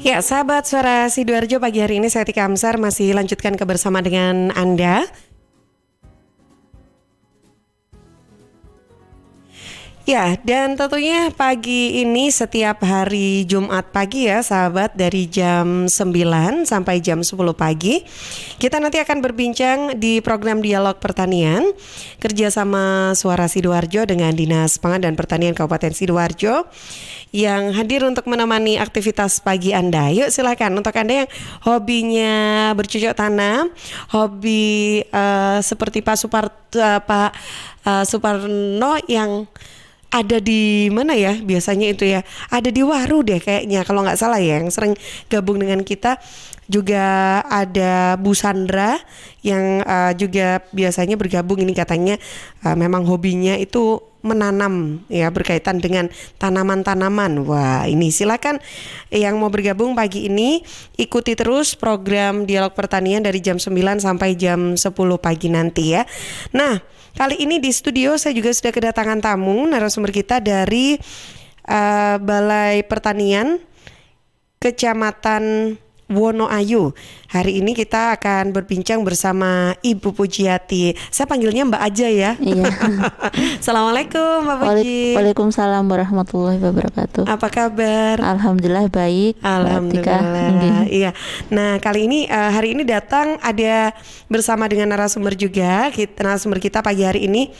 Ya, sahabat Suara Sidoarjo, pagi hari ini saya Tika Amsar masih lanjutkan kebersamaan dengan Anda. Ya, dan tentunya pagi ini setiap hari Jumat pagi ya sahabat, dari jam 9 sampai jam 10 pagi kita nanti akan berbincang di program Dialog Pertanian kerjasama Suara Sidoarjo dengan Dinas Pangan dan Pertanian Kabupaten Sidoarjo yang hadir untuk menemani aktivitas pagi Anda. Yuk silakan untuk Anda yang hobinya bercocok tanam, hobi seperti Pak Suparno yang ada di mana ya biasanya itu ya, ada di Waru deh kayaknya kalau nggak salah ya, yang sering gabung dengan kita. Juga ada Bu Sandra yang juga biasanya bergabung, ini katanya memang hobinya itu menanam ya, berkaitan dengan tanaman-tanaman. Wah, ini silakan yang mau bergabung pagi ini ikuti terus program Dialog Pertanian dari jam 9 sampai jam 10 pagi nanti ya. Nah, kali ini di studio saya juga sudah kedatangan tamu narasumber kita dari Balai Pertanian Kecamatan Wonoayu. Hari ini kita akan berbincang bersama Ibu Pujiati. Saya panggilnya Mbak aja ya. Iya. Assalamualaikum Mbak Puji. Waalaikumsalam warahmatullahi wabarakatuh. Apa kabar? Alhamdulillah baik. Alhamdulillah. Iya. Nah, kali ini hari ini datang ada bersama dengan narasumber juga. Narasumber kita pagi hari ini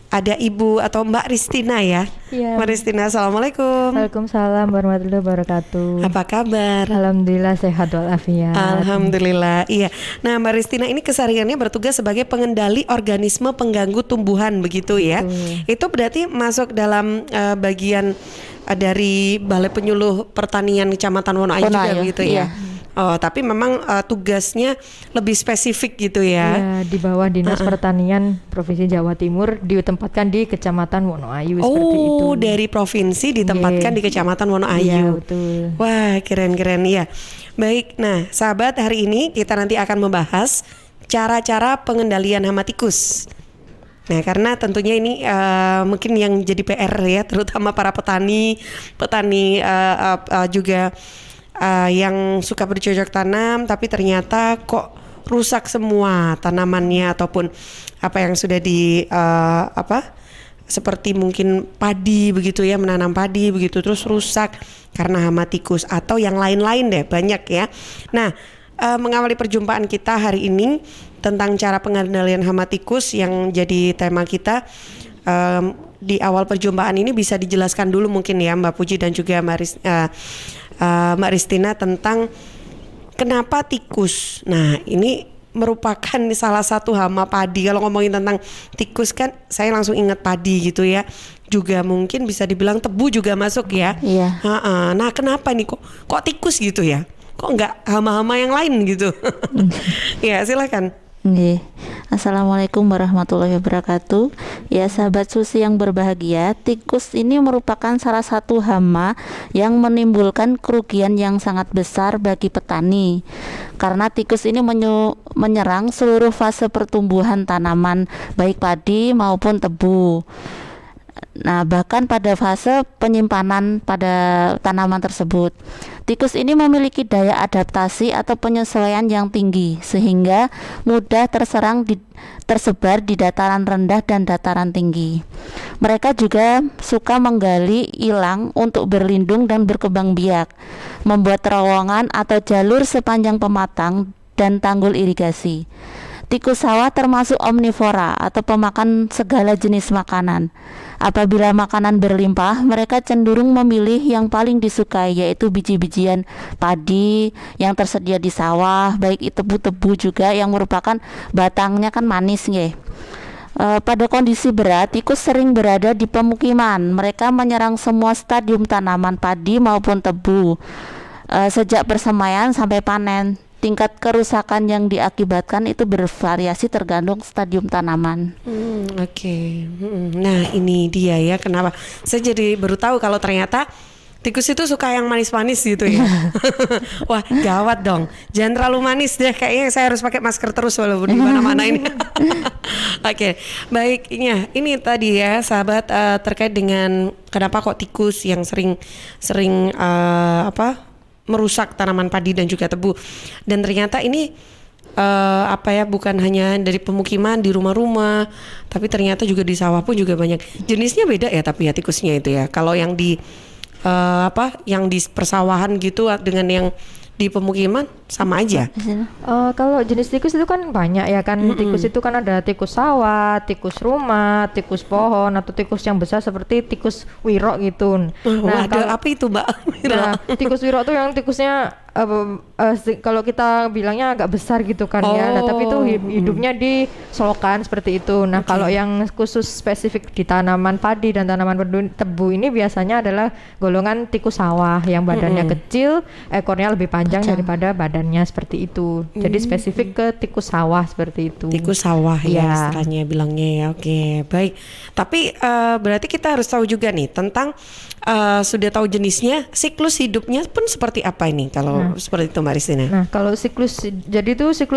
ada Ibu atau Mbak Ristina ya. Iya. Mbak Ristina, assalamualaikum. Waalaikumsalam warahmatullahi wabarakatuh. Apa kabar? Alhamdulillah sehat walafiat. Alhamdulillah. Iya. Nah, Mbak Ristina ini kesehariannya bertugas sebagai pengendali organisme pengganggu tumbuhan begitu ya. Itu berarti masuk dalam bagian dari Balai Penyuluh Pertanian Kecamatan Wonoayu juga begitu ya. Iya. Oh, tapi memang tugasnya lebih spesifik gitu ya. Ya, di bawah Dinas Pertanian Provinsi Jawa Timur ditempatkan di Kecamatan Wonoayu seperti itu. Oh, dari provinsi ditempatkan di Kecamatan Iya, Wonoayu. betul. Wah, keren-keren ya. Baik, nah sahabat, hari ini kita nanti akan membahas cara-cara pengendalian hama tikus. Nah, karena tentunya ini mungkin yang jadi PR ya, terutama para petani juga yang suka bercocok tanam, tapi ternyata kok rusak semua tanamannya ataupun apa yang sudah seperti mungkin padi begitu ya, menanam padi begitu terus rusak karena hama tikus atau yang lain-lain deh, banyak ya. Nah, mengawali perjumpaan kita hari ini tentang cara pengendalian hama tikus yang jadi tema kita, di awal perjumpaan ini bisa dijelaskan dulu mungkin ya Mbak Puji dan juga Mbak Ristina tentang kenapa tikus. Nah, ini merupakan salah satu hama padi. Kalau ngomongin tentang tikus kan saya langsung ingat padi gitu ya. Juga mungkin bisa dibilang tebu juga masuk ya. Iya. Nah, kenapa nih kok tikus gitu ya? Kok nggak hama-hama yang lain gitu? Ya, silakan. Nggih. Assalamualaikum warahmatullahi wabarakatuh. Ya, sahabat Susi yang berbahagia, tikus ini merupakan salah satu hama yang menimbulkan kerugian yang sangat besar bagi petani. Karena tikus ini menyerang seluruh fase pertumbuhan tanaman, baik padi maupun tebu. Nah, bahkan pada fase penyimpanan pada tanaman tersebut, tikus ini memiliki daya adaptasi atau penyesuaian yang tinggi sehingga mudah tersebar di dataran rendah dan dataran tinggi. Mereka juga suka menggali ilang untuk berlindung dan berkembang biak, membuat terowongan atau jalur sepanjang pematang dan tanggul irigasi. Tikus sawah termasuk omnivora atau pemakan segala jenis makanan. Apabila makanan berlimpah, mereka cenderung memilih yang paling disukai, yaitu biji-bijian padi yang tersedia di sawah, baik itu tebu-tebu juga yang merupakan batangnya kan manis nggih. Pada kondisi berat, tikus sering berada di pemukiman. Mereka menyerang semua stadium tanaman padi maupun tebu, sejak persemaian sampai panen. Tingkat kerusakan yang diakibatkan itu bervariasi tergantung stadium tanaman. Oke. Nah, ini dia ya kenapa saya jadi baru tahu kalau ternyata tikus itu suka yang manis-manis gitu ya. Wah, gawat dong. Jangan terlalu manis deh. Kayaknya saya harus pakai masker terus walaupun di mana-mana ini. Oke, baik. Ini tadi ya, sahabat, terkait dengan kenapa kok tikus yang sering merusak tanaman padi dan juga tebu. Dan ternyata ini bukan hanya dari pemukiman di rumah-rumah, tapi ternyata juga di sawah pun juga banyak. Jenisnya beda ya tapi ya tikusnya itu ya. Kalau yang di yang di persawahan gitu dengan yang di pemukiman sama aja. Kalau jenis tikus itu kan banyak ya kan. Tikus itu kan ada tikus sawah, tikus rumah, tikus pohon, atau tikus yang besar seperti tikus wiro gitu. Nah, apa itu Mbak? Nah, tikus wiro tuh yang tikusnya kalau kita bilangnya agak besar gitu kan ya. Nah, tapi itu hidupnya di selokan seperti itu. Nah, kalau yang khusus spesifik di tanaman padi dan tanaman tebu ini biasanya adalah golongan tikus sawah yang badannya kecil, ekornya lebih panjang daripada badannya seperti itu. Jadi spesifik ke tikus sawah seperti itu. Tikus sawah ya istilahnya bilangnya ya. Oke, baik. Tapi berarti kita harus tahu juga nih tentang sudah tahu jenisnya, siklus hidupnya pun seperti apa ini kalau seperti itu Mbak Ristina? Nah, kalau siklus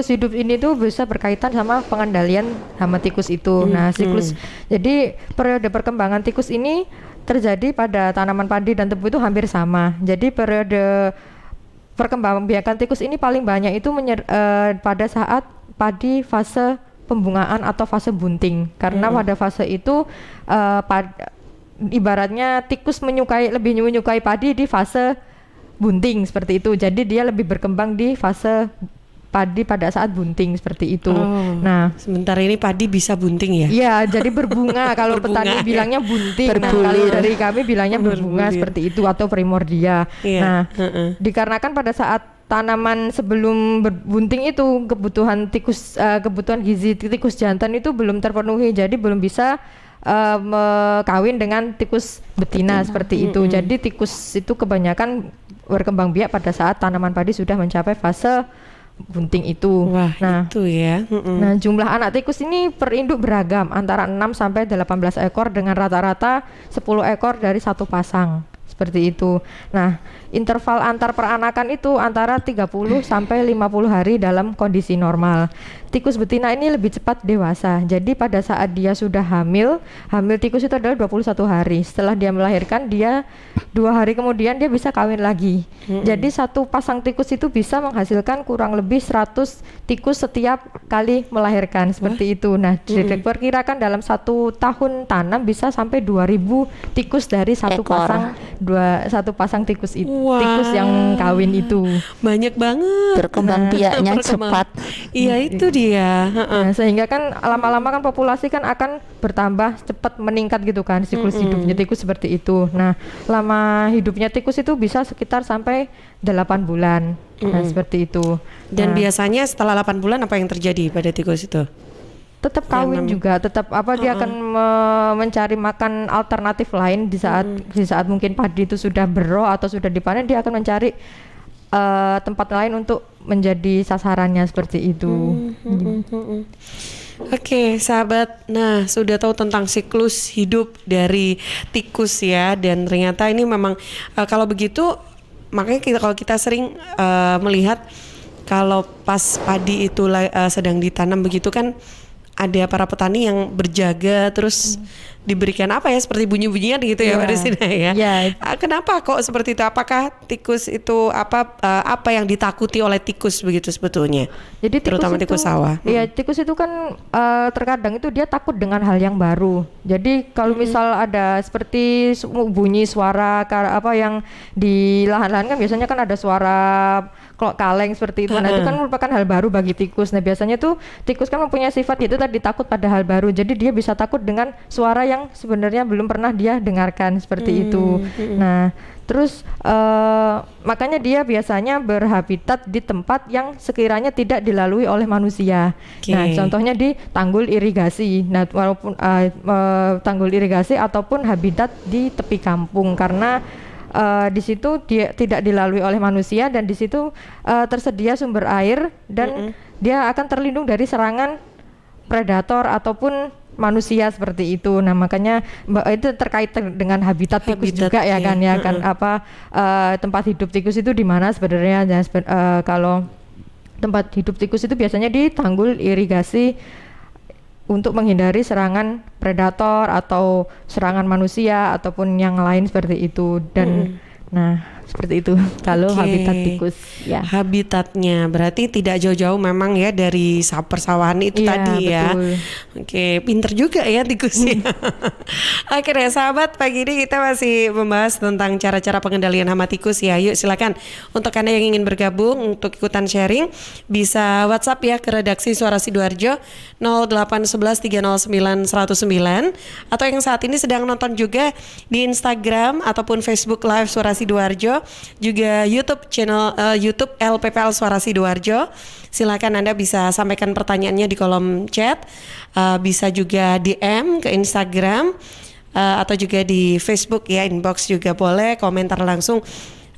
hidup ini tuh bisa berkaitan sama pengendalian hama tikus itu. Nah, jadi periode perkembangan tikus ini terjadi pada tanaman padi dan tebu itu hampir sama. Jadi periode perkembangbiakan tikus ini paling banyak itu pada saat padi fase pembungaan atau fase bunting. Karena pada fase itu ibaratnya tikus lebih menyukai padi di fase bunting seperti itu. Jadi dia lebih berkembang di fase padi pada saat bunting seperti itu. Nah, sementara ini padi bisa bunting ya? Iya, jadi berbunga. Kalau petani bilangnya bunting. Nah, kalau dari kami bilangnya berbunga seperti itu atau primordia. Nah, dikarenakan pada saat tanaman sebelum berbunting itu kebutuhan gizi tikus jantan itu belum terpenuhi, jadi belum bisa kawin dengan tikus betina seperti itu. Jadi tikus itu kebanyakan berkembang biak pada saat tanaman padi sudah mencapai fase bunting itu. Wah, itu ya. Nah, jumlah anak tikus ini per induk beragam antara 6 sampai 18 ekor dengan rata-rata 10 ekor dari satu pasang. Seperti itu. Nah, interval antar peranakan itu antara 30 sampai 50 hari dalam kondisi normal. Tikus betina ini lebih cepat dewasa. Jadi pada saat dia sudah hamil tikus itu adalah 21 hari. Setelah dia melahirkan, dia 2 hari kemudian dia bisa kawin lagi. Jadi satu pasang tikus itu bisa menghasilkan kurang lebih 100 tikus setiap kali melahirkan. Seperti itu. Nah, diperkirakan dalam 1 tahun tanam bisa sampai 2000 tikus dari satu pasang tikus itu. Tikus yang kawin itu banyak banget. Berkembang biaknya cepat. Iya, itu dia. Nah, sehingga kan lama-lama kan populasi kan akan bertambah cepat meningkat gitu kan siklus hidupnya tikus seperti itu. Nah, lama hidupnya tikus itu bisa sekitar sampai 8 bulan. Nah, seperti itu. Dan biasanya setelah 8 bulan apa yang terjadi pada tikus itu? Tetap kawin juga, tetap dia akan mencari makan alternatif lain di saat mungkin padi itu sudah bero atau sudah dipanen, dia akan mencari tempat lain untuk menjadi sasarannya seperti itu. Oke, sahabat. Nah, sudah tahu tentang siklus hidup dari tikus ya, dan ternyata ini memang kalau begitu makanya kalau kita sering melihat kalau pas padi itu sedang ditanam begitu kan ada para petani yang berjaga terus diberikan apa ya seperti bunyi-bunyian gitu ya Mbak Risina ya. Kenapa kok seperti itu? Apakah tikus itu apa yang ditakuti oleh tikus begitu sebetulnya? Jadi terutama tikus sawah. Iya, tikus itu kan terkadang itu dia takut dengan hal yang baru. Jadi kalau misal ada seperti bunyi suara yang di lahan-lahan kan biasanya kan ada suara kaleng seperti itu. Nah, itu kan merupakan hal baru bagi tikus. Nah, biasanya tuh tikus kan mempunyai sifat itu tadi takut pada hal baru. Jadi dia bisa takut dengan suara yang sebenarnya belum pernah dia dengarkan seperti itu. Nah, terus makanya dia biasanya berhabitat di tempat yang sekiranya tidak dilalui oleh manusia. Nah, contohnya di tanggul irigasi. Nah, walaupun tanggul irigasi ataupun habitat di tepi kampung karena di situ dia tidak dilalui oleh manusia dan di situ tersedia sumber air dan dia akan terlindung dari serangan predator ataupun manusia seperti itu. Nah, makanya itu terkait dengan habitat tikus juga ya kan ya kan tempat hidup tikus itu di mana sebenarnya. Kalau tempat hidup tikus itu biasanya di tanggul irigasi untuk menghindari serangan predator atau serangan manusia ataupun yang lain seperti itu. Dan nah, seperti itu. Kalau Oke. habitat tikus ya. Habitatnya berarti tidak jauh-jauh memang ya dari persawahan itu Iya, tadi ya. betul. Oke, pinter juga ya tikusnya. Oke deh sahabat, pagi ini kita masih membahas tentang cara-cara pengendalian hama tikus ya. Yuk silakan untuk Anda yang ingin bergabung untuk ikutan sharing bisa WhatsApp ya ke redaksi Suara Sidoarjo 0811 309 109 atau yang saat ini sedang nonton juga di Instagram ataupun Facebook Live Suara Sidoarjo, juga YouTube channel YouTube LPPL Suara Sidoarjo. Silakan Anda bisa sampaikan pertanyaannya di kolom chat, bisa juga DM ke Instagram atau juga di Facebook ya, inbox juga boleh, komentar langsung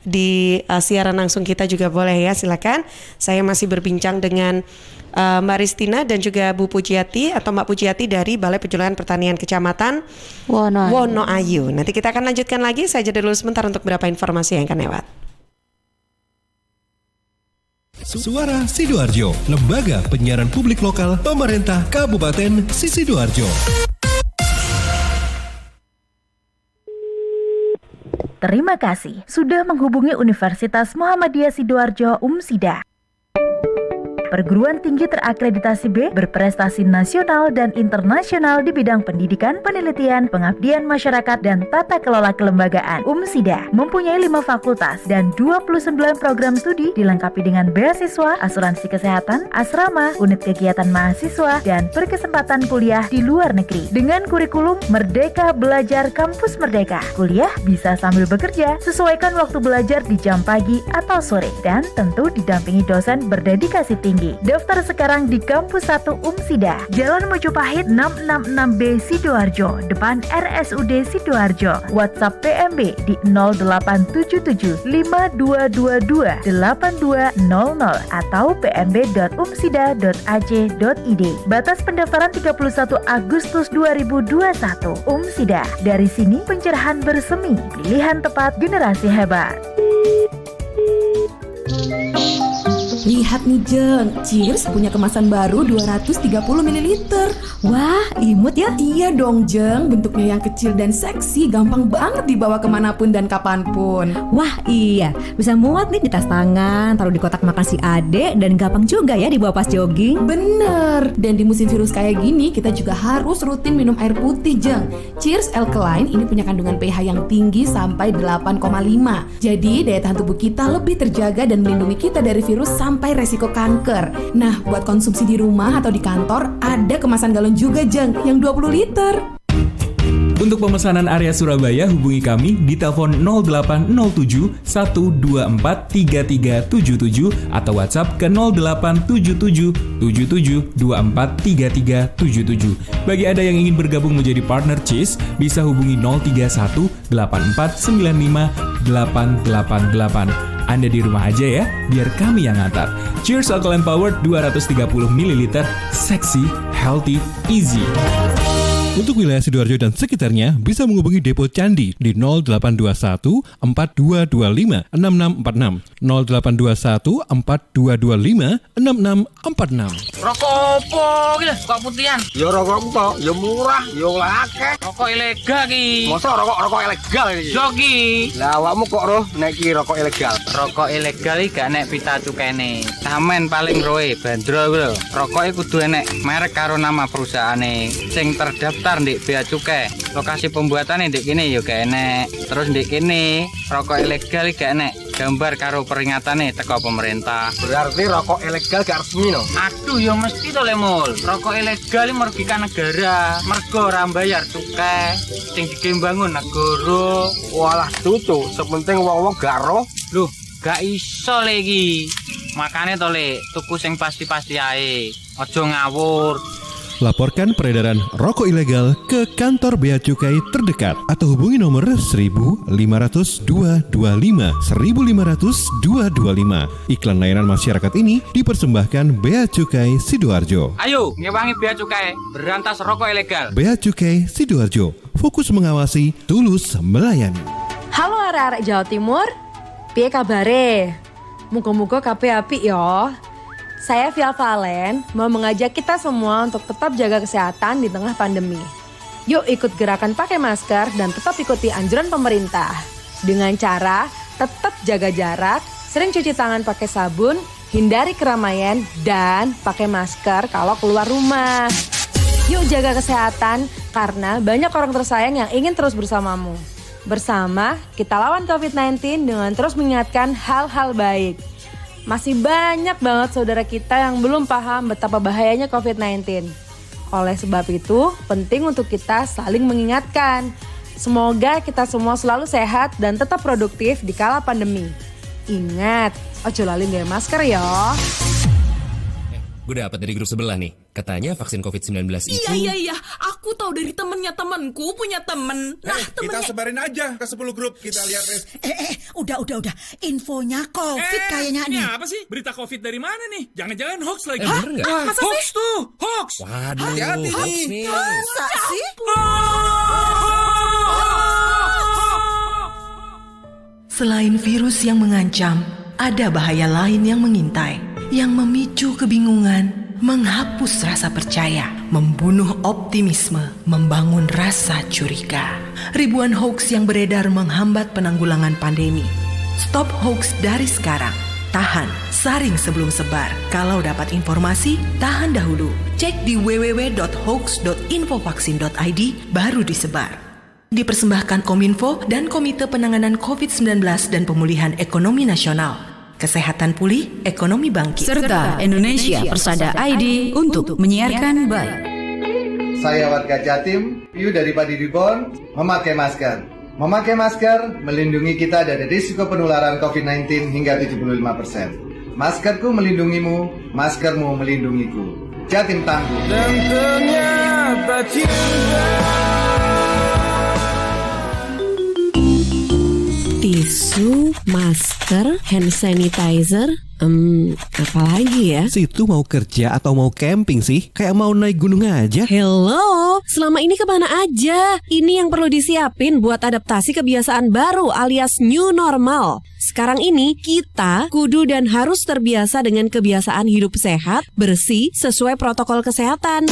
di siaran langsung kita juga boleh ya, silakan. Saya masih berbincang dengan Mbak Ristina dan juga Bu Pujiati atau Mbak Pujiati dari Balai Penjualan Pertanian Kecamatan Wonoayu. Nanti kita akan lanjutkan lagi, saya jeda dulu sebentar untuk beberapa informasi yang akan lewat. Suara Sidoarjo, lembaga penyiaran publik lokal pemerintah Kabupaten Sidoarjo. Terima kasih sudah menghubungi Universitas Muhammadiyah Sidoarjo UMSIDA. Perguruan tinggi terakreditasi B, berprestasi nasional dan internasional di bidang pendidikan, penelitian, pengabdian masyarakat, dan tata kelola kelembagaan. UMSIDA mempunyai 5 fakultas dan 29 program studi dilengkapi dengan beasiswa, asuransi kesehatan, asrama, unit kegiatan mahasiswa, dan berkesempatan kuliah di luar negeri. Dengan kurikulum Merdeka Belajar Kampus Merdeka, kuliah bisa sambil bekerja, sesuaikan waktu belajar di jam pagi atau sore, dan tentu didampingi dosen berdedikasi tinggi. Daftar sekarang di Kampus 1 UMSIDA, Jalan Mojopahit 666B Sidoarjo, depan RSUD Sidoarjo. WhatsApp PMB di 0877 5222 8200 atau pmb.umsida.ac.id. Batas pendaftaran 31 Agustus 2021. UMSIDA, dari sini pencerahan bersemi, pilihan tepat generasi hebat. Lihat nih Jeng, Cheers punya kemasan baru 230 ml. Wah, imut ya? Iya dong Jeng, bentuknya yang kecil dan seksi, gampang banget dibawa kemanapun dan kapanpun. Wah iya, bisa muat nih di tas tangan, taruh di kotak makan si adek, dan gampang juga ya dibawa pas jogging. Bener, dan di musim virus kayak gini kita juga harus rutin minum air putih Jeng. Cheers Alkaline ini punya kandungan pH yang tinggi sampai 8,5. Jadi daya tahan tubuh kita lebih terjaga dan melindungi kita dari virus sampai resiko kanker. Nah, buat konsumsi di rumah atau di kantor, ada kemasan galon juga Jeng, yang 20 liter. Untuk pemesanan area Surabaya hubungi kami di telepon 0807 124 3377 atau WhatsApp ke 0877 77 24 3377. Bagi Anda yang ingin bergabung menjadi partner Cheers, bisa hubungi 031 84 95 888. Anda di rumah aja ya, biar kami yang ngantar. Cheers Alkaline Powered 230 ml, seksi, healthy, easy. Untuk wilayah Sidoarjo dan sekitarnya bisa menghubungi Depo Candi di 0821 4225 6646 0821 4225 6646. Rokok opo gitu, rokok putihan. Ya rokok kok, ya murah, ya akeh. Rokok ilegal ki. Masa rokok ilegal iki? Yo ki. Lah awakmu kok roh nek ki rokok ilegal? Rokok ilegal iki gak nek pita cukene. Samen paling roe bandro kuwi lho. Rokoke kudu enek merek karo nama perusahaane sing terdaftar ndek bea cukai. Lokasi pembuatane ndek kene ya gak enek. Terus ndek kene rokok ilegal gak enek gambar karo peringatane teko pemerintah. Berarti rokok ilegal gak resmi no? Aduh ya mesti to Lemul. Rokok ilegal merugikan negara. Mergo ora mbayar cukai sing digembangun negara. Walah tutu, sepenting wong-wong gak roh. Loh, gak iso lagi. Makane to Le, tuku sing pasti-pasti ae. Aja ngawur. Laporkan peredaran rokok ilegal ke kantor Bea Cukai terdekat atau hubungi nomor 1.500 225 1.500 225. Iklan layanan masyarakat ini dipersembahkan Bea Cukai Sidoarjo. Ayo, ngewangi bea cukai, berantas rokok ilegal. Bea Cukai Sidoarjo, fokus mengawasi, tulus melayani. Halo arek-arek Jawa Timur, piye kabare? Muga-muga kabeh apik ya. Saya Via Valen mau mengajak kita semua untuk tetap jaga kesehatan di tengah pandemi. Yuk ikut gerakan pakai masker dan tetap ikuti anjuran pemerintah. Dengan cara tetap jaga jarak, sering cuci tangan pakai sabun, hindari keramaian, dan pakai masker kalau keluar rumah. Yuk jaga kesehatan, karena banyak orang tersayang yang ingin terus bersamamu. Bersama, kita lawan COVID-19 dengan terus mengingatkan hal-hal baik. Masih banyak banget saudara kita yang belum paham betapa bahayanya COVID-19. Oleh sebab itu, penting untuk kita saling mengingatkan. Semoga kita semua selalu sehat dan tetap produktif di kala pandemi. Ingat, ojo lali nggawe masker ya. Gue dapat dari grup sebelah nih. Katanya vaksin COVID-19 itu... Iya. Aku tahu dari temennya temenku punya temen. Nah, temennya... Kita sebarin aja ke 10 grup. Kita lihat. Udah. Infonya COVID kayaknya nih. Ini apa sih? Berita COVID dari mana nih? Jangan-jangan hoax lagi. Bener nggak? Masa hoax sih? Tuh, hoax. Waduh, hati-hati hoax nih. nih. Masa sih? Selain virus yang mengancam, ada bahaya lain yang mengintai, yang memicu kebingungan, menghapus rasa percaya, membunuh optimisme, membangun rasa curiga. Ribuan hoax yang beredar menghambat penanggulangan pandemi. Stop hoax dari sekarang. Tahan, saring sebelum sebar. Kalau dapat informasi, tahan dahulu. Cek di www.hoax.infovaksin.id baru disebar. Dipersembahkan Kominfo dan Komite Penanganan COVID-19 dan Pemulihan Ekonomi Nasional. Kesehatan pulih, ekonomi bangkit. Serta Indonesia Persada ID untuk menyiarkan baik. Saya warga Jatim, Piu dari Padi Dibon, memakai masker. Memakai masker melindungi kita dari risiko penularan COVID-19 hingga 75%. Maskerku melindungimu, maskermu melindungiku. Jatim tangguh. Dan ternyata cinta. Tisu, masker, hand sanitizer, apalagi ya? Situ mau kerja atau mau camping sih? Kayak mau naik gunung aja. Hello, selama ini kemana aja? Ini yang perlu disiapin buat adaptasi kebiasaan baru alias new normal. Sekarang ini kita kudu dan harus terbiasa dengan kebiasaan hidup sehat, bersih, sesuai protokol kesehatan.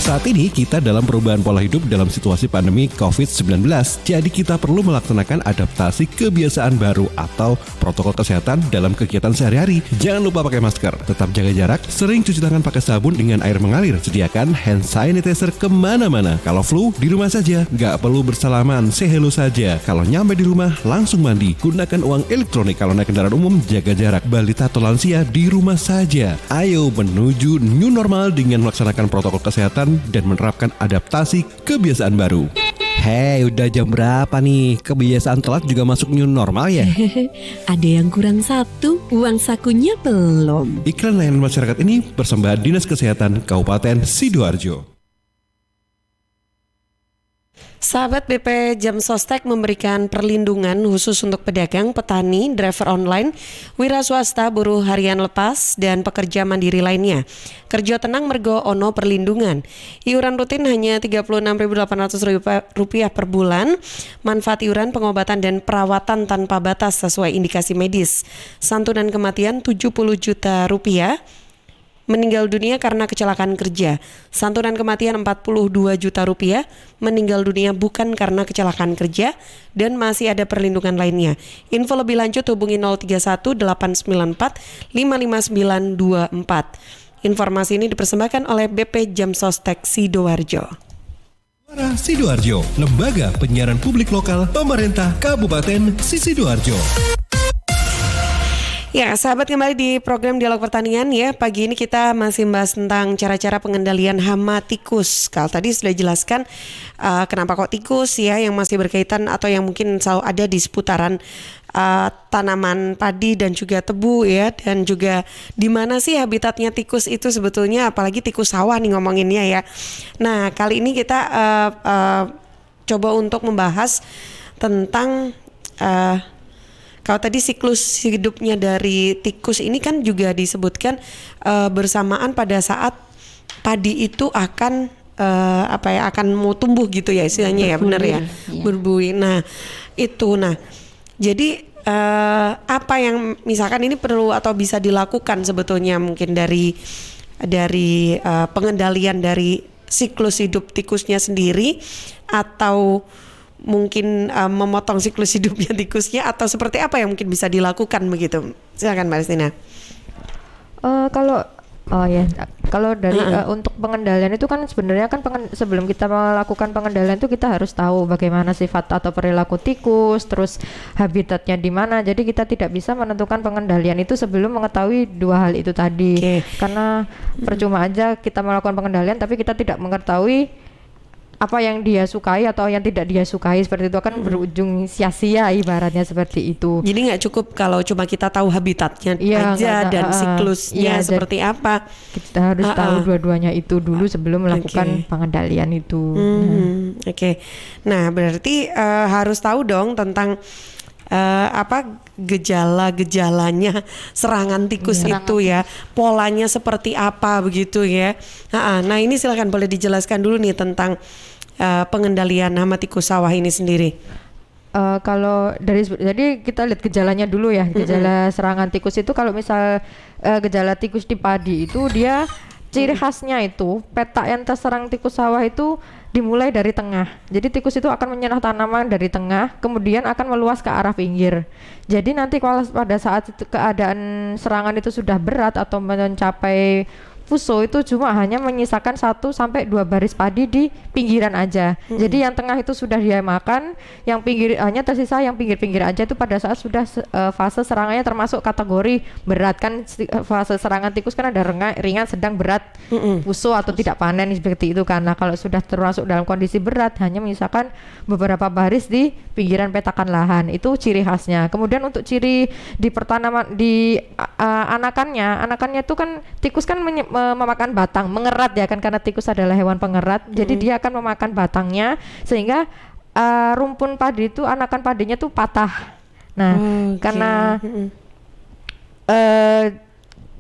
Saat ini kita dalam perubahan pola hidup dalam situasi pandemi COVID-19. Jadi kita perlu melaksanakan adaptasi kebiasaan baru atau protokol kesehatan dalam kegiatan sehari-hari. Jangan lupa pakai masker, tetap jaga jarak, sering cuci tangan pakai sabun dengan air mengalir. Sediakan hand sanitizer kemana-mana. Kalau flu, di rumah saja. Nggak perlu bersalaman, say hello saja. Kalau nyampe di rumah, langsung mandi. Gunakan uang elektronik. Kalau naik kendaraan umum, jaga jarak. Balita atau lansia, di rumah saja. Ayo menuju new normal dengan melaksanakan protokol kesehatan dan menerapkan adaptasi kebiasaan baru. Hei, udah jam berapa nih? Kebiasaan telat juga masuk new normal ya? Ada yang kurang satu, uang sakunya belum. Iklan layanan masyarakat ini persembahan Dinas Kesehatan Kabupaten Sidoarjo. Sahabat BP Jam Sostek memberikan perlindungan khusus untuk pedagang, petani, driver online, wira swasta, buruh harian lepas, dan pekerja mandiri lainnya. Kerja tenang mergo ono perlindungan. Iuran rutin hanya Rp36.800 per bulan. Manfaat iuran pengobatan dan perawatan tanpa batas sesuai indikasi medis. Santunan kematian Rp70 juta. Meninggal dunia karena kecelakaan kerja. Santunan kematian Rp42 juta. Meninggal dunia bukan karena kecelakaan kerja. Dan masih ada perlindungan lainnya. Info lebih lanjut hubungi 031 894 55924. Informasi ini dipersembahkan oleh BP Jam Sostek Sidoarjo. Suara Sidoarjo, lembaga penyiaran publik lokal pemerintah Kabupaten Sidoarjo. Ya, sahabat, kembali di program Dialog Pertanian ya. Pagi ini kita masih membahas tentang cara-cara pengendalian hama tikus. Kalau tadi sudah jelaskan kenapa kok tikus ya, yang masih berkaitan atau yang mungkin selalu ada di seputaran tanaman padi dan juga tebu ya, dan juga di mana sih habitatnya tikus itu sebetulnya, apalagi tikus sawah nih ngomonginnya ya. Nah, kali ini kita coba untuk membahas tentang kalau tadi siklus hidupnya dari tikus ini kan juga disebutkan bersamaan pada saat padi itu akan akan mau tumbuh gitu ya istilahnya ya, benar ya, berbuih. Nah itu, jadi apa yang misalkan ini perlu atau bisa dilakukan sebetulnya mungkin dari pengendalian dari siklus hidup tikusnya sendiri, atau mungkin memotong siklus hidupnya tikusnya, atau seperti apa yang mungkin bisa dilakukan begitu? Silakan Mbak Restina. Kalau dari untuk pengendalian itu kan sebenarnya kan sebelum kita melakukan pengendalian itu kita harus tahu bagaimana sifat atau perilaku tikus, terus habitatnya di mana. Jadi kita tidak bisa menentukan pengendalian itu sebelum mengetahui dua hal itu tadi. Karena percuma aja kita melakukan pengendalian tapi kita tidak mengetahui apa yang dia sukai atau yang tidak dia sukai, seperti itu akan berujung sia-sia, ibaratnya seperti itu. Jadi nggak cukup kalau cuma kita tahu habitatnya aja dan siklusnya seperti apa. Kita harus tahu dua-duanya itu dulu sebelum melakukan pengendalian itu. Nah berarti harus tahu dong tentang gejala-gejalanya serangan tikus itu ya, polanya seperti apa begitu ya. Nah ini silakan boleh dijelaskan dulu nih tentang pengendalian hama tikus sawah ini sendiri. Kalau jadi kita lihat gejalanya dulu ya. Gejala serangan tikus itu kalau misal gejala tikus di padi itu dia ciri khasnya itu peta yang terserang tikus sawah itu dimulai dari tengah. Jadi tikus itu akan menyerang tanaman dari tengah, kemudian akan meluas ke arah pinggir. Jadi nanti kalau pada saat itu keadaan serangan itu sudah berat atau mencapai fuso, itu cuma hanya menyisakan 1-2 baris padi di pinggiran aja. Jadi yang tengah itu sudah dia makan, yang pinggir hanya tersisa yang pinggir-pinggir aja. Itu pada saat sudah fase serangannya termasuk kategori berat. Kan fase serangan tikus kan ada ringan, sedang, berat, fuso atau tidak panen seperti itu kan. Nah kalau sudah termasuk dalam kondisi berat, hanya menyisakan beberapa baris di pinggiran petakan lahan. Itu ciri khasnya. Kemudian untuk ciri di pertanaman di anakannya itu kan tikus kan memakan batang, mengerat ya kan, karena tikus adalah hewan pengerat. Jadi dia akan memakan batangnya sehingga rumpun padi itu, anakan padinya tuh patah. Nah, karena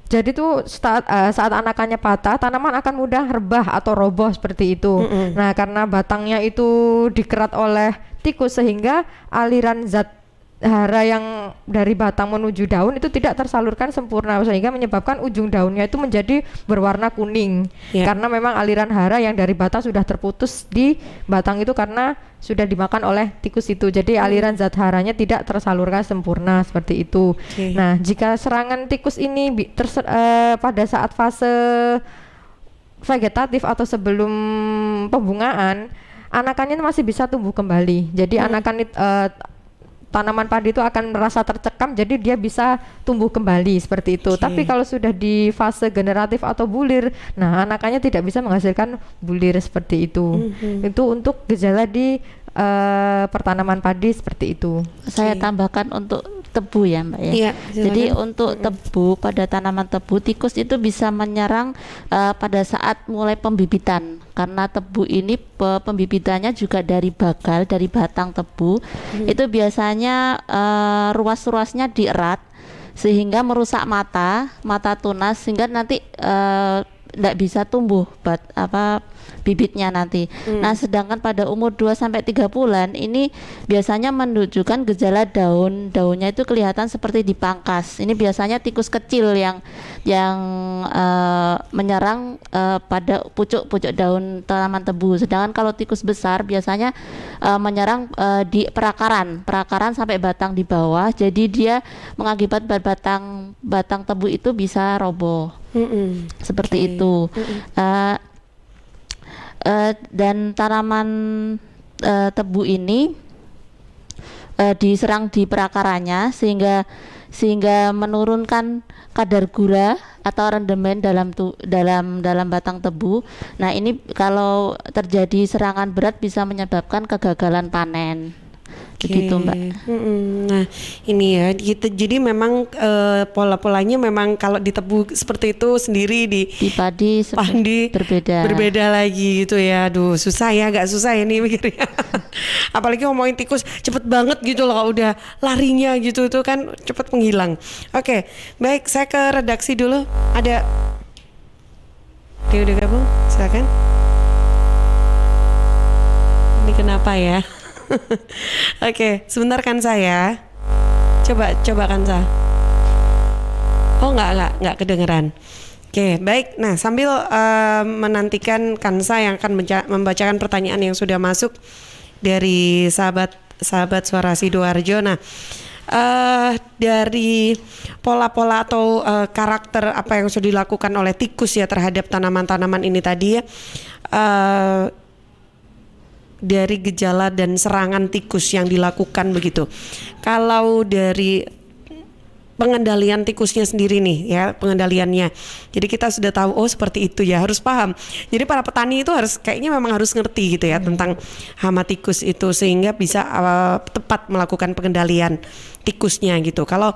jadi tuh saat anakannya patah, tanaman akan mudah rebah atau roboh seperti itu. Nah, karena batangnya itu dikerat oleh tikus sehingga aliran zat hara yang dari batang menuju daun itu tidak tersalurkan sempurna, sehingga menyebabkan ujung daunnya itu menjadi berwarna kuning. Karena memang aliran hara yang dari batang sudah terputus di batang itu karena sudah dimakan oleh tikus itu. Jadi aliran zat haranya tidak tersalurkan sempurna seperti itu. Nah, jika serangan tikus ini pada saat fase vegetatif atau sebelum pembungaan, anakannya masih bisa tumbuh kembali. Jadi anakan tanaman padi itu akan merasa tercekam, jadi dia bisa tumbuh kembali seperti itu. Tapi kalau sudah di fase generatif atau bulir, nah anakannya tidak bisa menghasilkan bulir seperti itu. Itu untuk gejala di pertanaman padi seperti itu. Saya tambahkan untuk tebu ya Mbak ya. Jadi untuk tebu, pada tanaman tebu tikus itu bisa menyerang pada saat mulai pembibitan, karena tebu ini pembibitannya juga dari bagal, dari batang tebu. Itu biasanya ruas-ruasnya dierat sehingga merusak mata tunas, sehingga nanti tidak bisa tumbuh bibitnya nanti. Nah, sedangkan pada umur 2-3 bulan ini biasanya menunjukkan gejala daunnya itu kelihatan seperti dipangkas. Ini biasanya tikus kecil yang menyerang pada pucuk-pucuk daun tanaman tebu. Sedangkan kalau tikus besar biasanya menyerang di perakaran sampai batang di bawah. Jadi dia mengakibatkan batang tebu itu bisa roboh. Seperti itu. Dan tanaman tebu ini diserang di perakarannya sehingga menurunkan kadar gula atau rendemen dalam batang tebu. Nah, ini kalau terjadi serangan berat bisa menyebabkan kegagalan panen. Begitu Mbak. Nah ini ya gitu. Jadi memang pola-polanya memang kalau di tebu seperti itu sendiri, di padi berbeda lagi gitu ya. Aduh susah ya, agak susah ya nih mikirnya. Apalagi ngomongin tikus cepet banget gitu loh, kalau udah larinya gitu itu kan cepet menghilang. Oke, baik, saya ke redaksi dulu. Ada udah gabung, silakan. Ini kenapa ya? Oke, sebentar kan saya. Coba kan saya. Oh enggak kedengeran. Oke, baik. Nah, sambil menantikan Kansa yang akan membacakan pertanyaan yang sudah masuk dari sahabat suara Sidoarjo. Nah, dari pola-pola atau karakter apa yang sudah dilakukan oleh tikus ya terhadap tanaman-tanaman ini tadi ya, dari gejala dan serangan tikus yang dilakukan begitu. Kalau dari pengendalian tikusnya sendiri nih ya, pengendaliannya. Jadi kita sudah tahu oh seperti itu ya, harus paham. Jadi para petani itu kayaknya memang harus ngerti gitu ya tentang hama tikus itu sehingga bisa tepat melakukan pengendalian tikusnya gitu. Kalau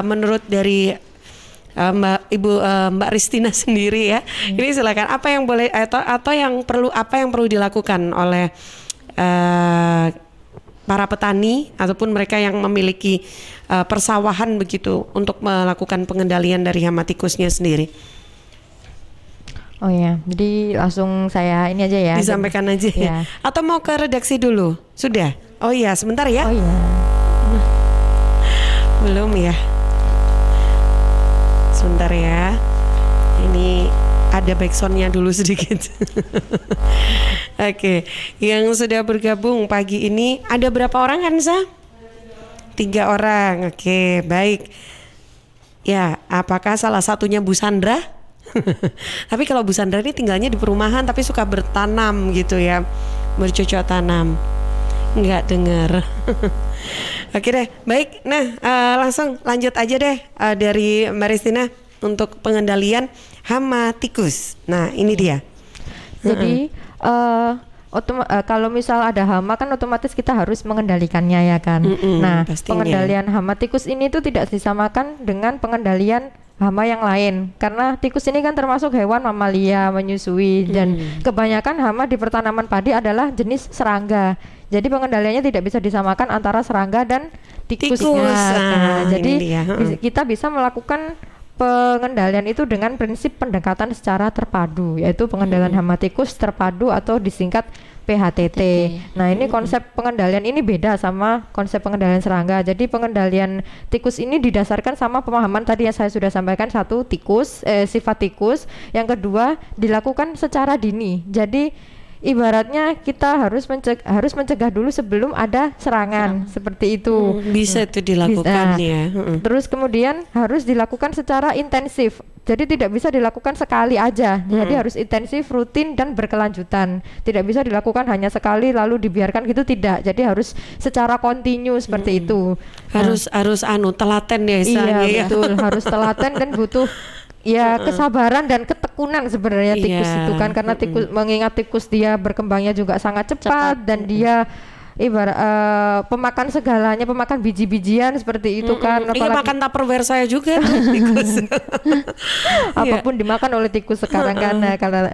menurut dari Mbak Ristina sendiri ya, ini silakan apa yang boleh atau yang perlu dilakukan oleh para petani ataupun mereka yang memiliki persawahan begitu untuk melakukan pengendalian dari hama tikusnya sendiri. Oh ya, jadi langsung saya ini aja ya. Disampaikan aja ya. Atau mau ke redaksi dulu? Sudah? Oh iya, sebentar ya. Oh iya. Belum ya. Sebentar ya. Ini ada backsoundnya dulu sedikit. Oke, yang sudah bergabung pagi ini ada berapa orang Hansa? 3 orang. Oke, baik. Ya, apakah salah satunya Bu Sandra? Tapi kalau Bu Sandra ini tinggalnya di perumahan tapi suka bertanam gitu ya, bercocok tanam. Nggak dengar. Oke deh, baik. Nah, langsung lanjut aja deh dari Mbak Ristina untuk pengendalian hama tikus. Nah, ini dia. Jadi kalau misal ada hama kan otomatis kita harus mengendalikannya ya kan. Nah, pastinya. Pengendalian hama tikus ini tuh tidak disamakan dengan pengendalian hama yang lain karena tikus ini kan termasuk hewan mamalia menyusui dan kebanyakan hama di pertanaman padi adalah jenis serangga. Jadi pengendaliannya tidak bisa disamakan antara serangga dan tikus. Nah, jadi kita bisa melakukan pengendalian itu dengan prinsip pendekatan secara terpadu, yaitu pengendalian hama tikus terpadu atau disingkat PHTT. Nah, ini konsep pengendalian ini beda sama konsep pengendalian serangga. Jadi pengendalian tikus ini didasarkan sama pemahaman tadi yang saya sudah sampaikan, satu tikus, sifat tikus, yang kedua dilakukan secara dini. Jadi ibaratnya kita harus mencegah dulu sebelum ada serangan seperti itu. Bisa itu dilakukan ya. Terus kemudian harus dilakukan secara intensif. Jadi tidak bisa dilakukan sekali aja. Jadi harus intensif, rutin dan berkelanjutan. Tidak bisa dilakukan hanya sekali lalu dibiarkan gitu, tidak. Jadi harus secara kontinu seperti itu. Harus telaten ya istilahnya. Iya, betul. Harus telaten dan butuh kesabaran dan ketekunan sebenarnya tikus itu kan, karena tikus mengingat tikus dia berkembangnya juga sangat cepat dan dia ibarat pemakan segalanya, pemakan biji-bijian seperti itu kan. Iya, makan Tupperware saya juga tikus. Apapun dimakan oleh tikus sekarang kan.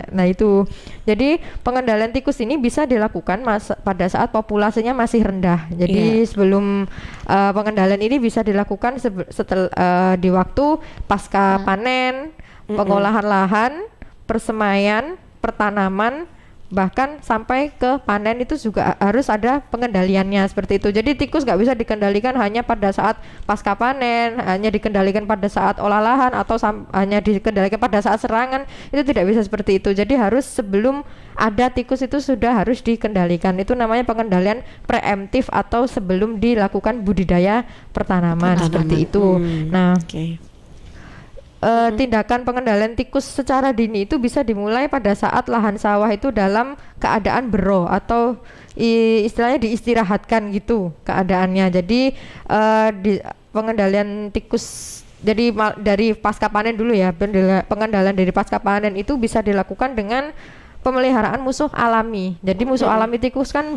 Nah itu. Jadi pengendalian tikus ini bisa dilakukan pada saat populasinya masih rendah. Jadi sebelum pengendalian ini bisa dilakukan setelah di waktu pasca panen, pengolahan lahan, persemaian, pertanaman, bahkan sampai ke panen itu juga harus ada pengendaliannya seperti itu. Jadi tikus nggak bisa dikendalikan hanya pada saat pasca panen, hanya dikendalikan pada saat olah lahan, atau hanya dikendalikan pada saat serangan. Itu tidak bisa seperti itu. Jadi harus sebelum ada tikus itu sudah harus dikendalikan. Itu namanya pengendalian preemptif atau sebelum dilakukan budidaya pertanaman. Seperti itu. Nah, tindakan pengendalian tikus secara dini itu bisa dimulai pada saat lahan sawah itu dalam keadaan bero atau istilahnya diistirahatkan gitu keadaannya. Jadi pengendalian tikus dari pasca panen dulu ya, pengendalian dari pasca panen itu bisa dilakukan dengan pemeliharaan musuh alami. Jadi musuh alami tikus kan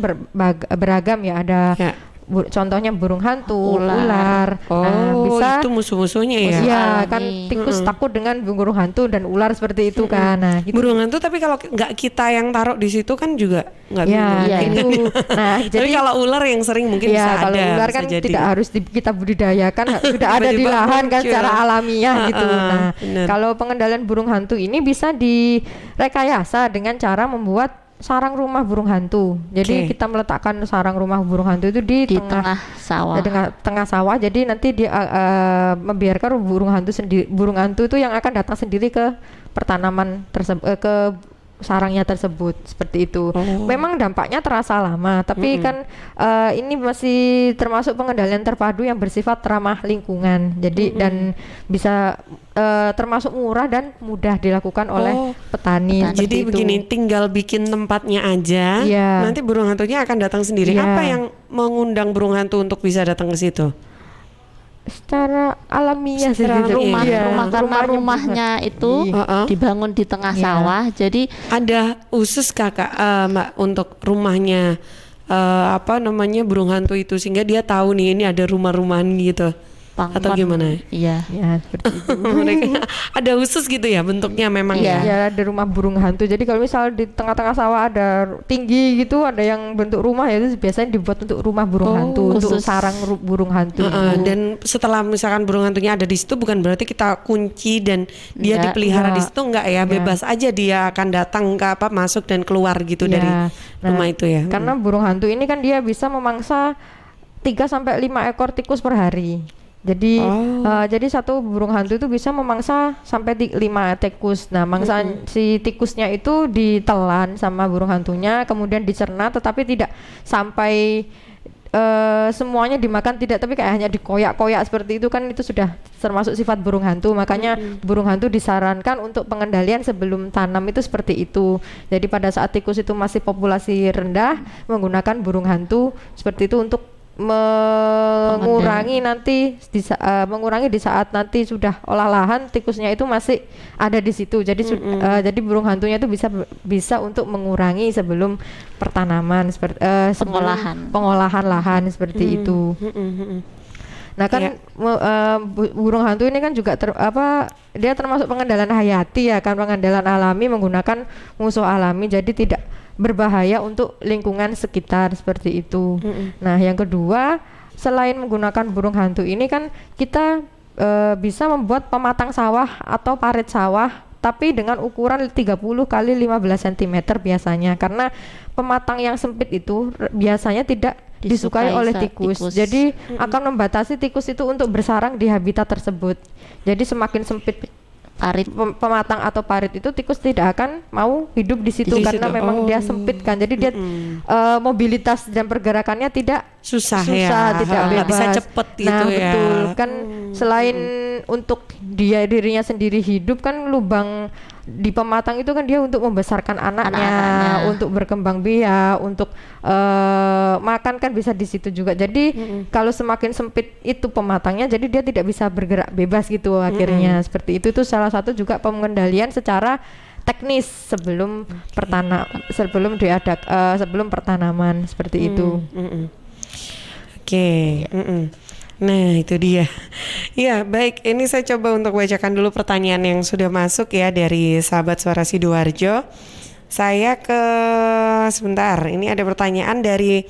beragam ya, ada contohnya burung hantu, ular. Bisa itu musuh-musuhnya ya. Iya, kan tikus takut dengan burung hantu dan ular seperti itu kan. Nah, gitu. Burung hantu tapi kalau nggak kita yang taruh di situ kan juga nggak itu. Nah, jadi kalau ular yang sering mungkin bisa ada. Kalau ular kan tidak harus kita budidayakan, sudah ada di lahan kan secara alamiah gitu. Nah, kalau pengendalian burung hantu ini bisa direkayasa dengan cara membuat sarang rumah burung hantu. Jadi kita meletakkan sarang rumah burung hantu itu di tengah sawah. Tengah sawah. Jadi nanti dia membiarkan burung hantu itu yang akan datang sendiri ke pertanaman tersebut, ke sarangnya tersebut, seperti itu. Memang dampaknya terasa lama, tapi kan ini masih termasuk pengendalian terpadu yang bersifat ramah lingkungan. Jadi dan bisa termasuk murah dan mudah dilakukan oleh petani. Jadi itu. begini, tinggal bikin tempatnya aja, nanti burung hantunya akan datang sendiri. Iya. Apa yang mengundang burung hantu untuk bisa datang ke situ? Secara alamiah Secara sih, rumah iya. karena rumahnya itu dibangun di tengah sawah, jadi ada khusus kakak Mbak untuk rumahnya burung hantu itu, sehingga dia tahu nih ini ada rumah-rumahan gitu. Atau gimana? Iya. Ya, seperti itu. Mereka ada khusus gitu ya bentuknya memang ya. Ya, ada rumah burung hantu. Jadi kalau misal di tengah-tengah sawah ada tinggi gitu, ada yang bentuk rumah, ya itu biasanya dibuat untuk rumah burung hantu, untuk sarang burung hantu. Dan setelah misalkan burung hantunya ada di situ, bukan berarti kita kunci dan dia dipelihara di situ, enggak ya, bebas aja dia akan datang ke masuk dan keluar gitu dari rumah itu ya. Karena burung hantu ini kan dia bisa memangsa 3 sampai 5 ekor tikus per hari. Jadi jadi satu burung hantu itu bisa memangsa sampai 5 tikus. Nah, mangsa si tikusnya itu ditelan sama burung hantunya, kemudian dicerna, tetapi tidak sampai semuanya dimakan, tidak, tapi kayak hanya dikoyak-koyak seperti itu kan, itu sudah termasuk sifat burung hantu. Makanya burung hantu disarankan untuk pengendalian sebelum tanam itu seperti itu. Jadi pada saat tikus itu masih populasi rendah, menggunakan burung hantu seperti itu untuk mengurangi nanti mengurangi di saat nanti sudah olah lahan, tikusnya itu masih ada di situ. Jadi jadi burung hantunya itu bisa untuk mengurangi sebelum pertanaman, seperti pengolahan lahan seperti itu. Nah kan burung hantu ini kan juga dia termasuk pengendalian hayati ya kan, pengendalian alami menggunakan musuh alami, jadi tidak berbahaya untuk lingkungan sekitar seperti itu. Nah, yang kedua, selain menggunakan burung hantu ini kan kita bisa membuat pematang sawah atau parit sawah, tapi dengan ukuran 30 kali 15 cm biasanya, karena pematang yang sempit itu biasanya tidak disukai oleh tikus. Jadi akan membatasi tikus itu untuk bersarang di habitat tersebut. Jadi semakin sempit parit pematang atau parit itu, tikus tidak akan mau hidup di situ karena memang dia sempit kan. Jadi dia mobilitas dan pergerakannya tidak susah tidak bebas. Bisa cepet gitu nah, ya. Betul kan. Selain untuk dirinya sendiri hidup kan, lubang di pematang itu kan dia untuk membesarkan anaknya, untuk berkembang biak, untuk makan kan bisa di situ juga. Jadi kalau semakin sempit itu pematangnya, jadi dia tidak bisa bergerak bebas gitu akhirnya. Seperti itu salah satu juga pengendalian secara teknis sebelum sebelum pertanaman seperti itu. Oke. Nah itu dia. Ya baik, ini saya coba untuk bacakan dulu pertanyaan yang sudah masuk ya dari sahabat Suara Sidoarjo. Saya sebentar, ini ada pertanyaan dari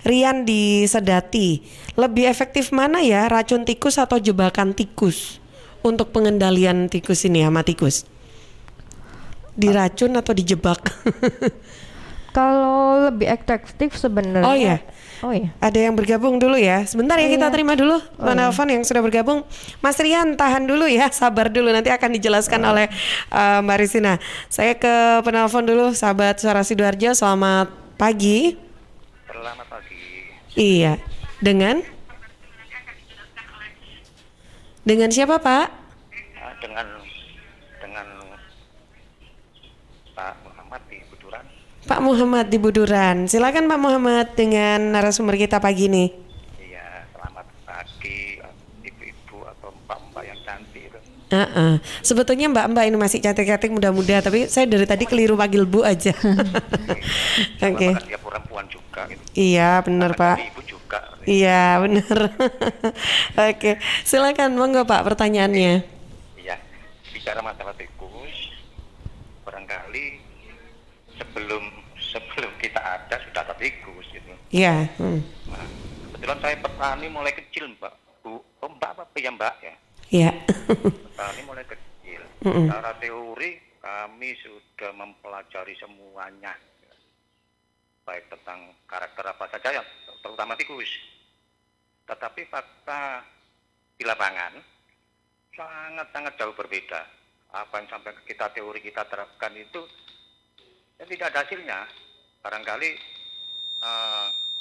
Rian di Sedati. Lebih efektif mana ya, racun tikus atau jebakan tikus untuk pengendalian tikus ini, hama tikus? Diracun atau dijebak? Kalau lebih efektif sebenarnya. Oh iya. Ada yang bergabung dulu ya. Sebentar ya, kita terima dulu penelpon yang sudah bergabung. Mas Rian tahan dulu ya, sabar dulu, nanti akan dijelaskan oleh Mbak Risina. Saya ke penelpon dulu, sahabat Suara Sidoarjo. Selamat pagi. Selamat pagi. Iya. Dengan siapa, Pak? Dengan Pak Muhammad di Buduran. Pak Muhammad di Buduran. Silakan Pak Muhammad dengan narasumber kita pagi ini. Iya, selamat pagi ibu-ibu atau mbak-mbak yang cantik itu. Sebetulnya mbak-mbak ini masih cantik-cantik, muda-muda, tapi saya dari tadi keliru panggil Bu aja. Oke. Dia perempuan juga gitu. Iya, benar Pak. Ibu juga. Iya, benar. Oke, silakan monggo Pak pertanyaannya. Iya, bicara masalah tikus, barangkali sebelum kita ada sudah ada tikus gitu. Iya. Nah, kebetulan saya petani mulai kecil Mbak. Mbak apa ya Mbak ya? Iya. Petani mulai kecil. Secara teori kami sudah mempelajari semuanya, baik tentang karakter apa saja yang terutama tikus. Tetapi fakta di lapangan sangat-sangat jauh berbeda. Apa yang sampai kita teori kita terapkan itu dan tidak ada hasilnya, barangkali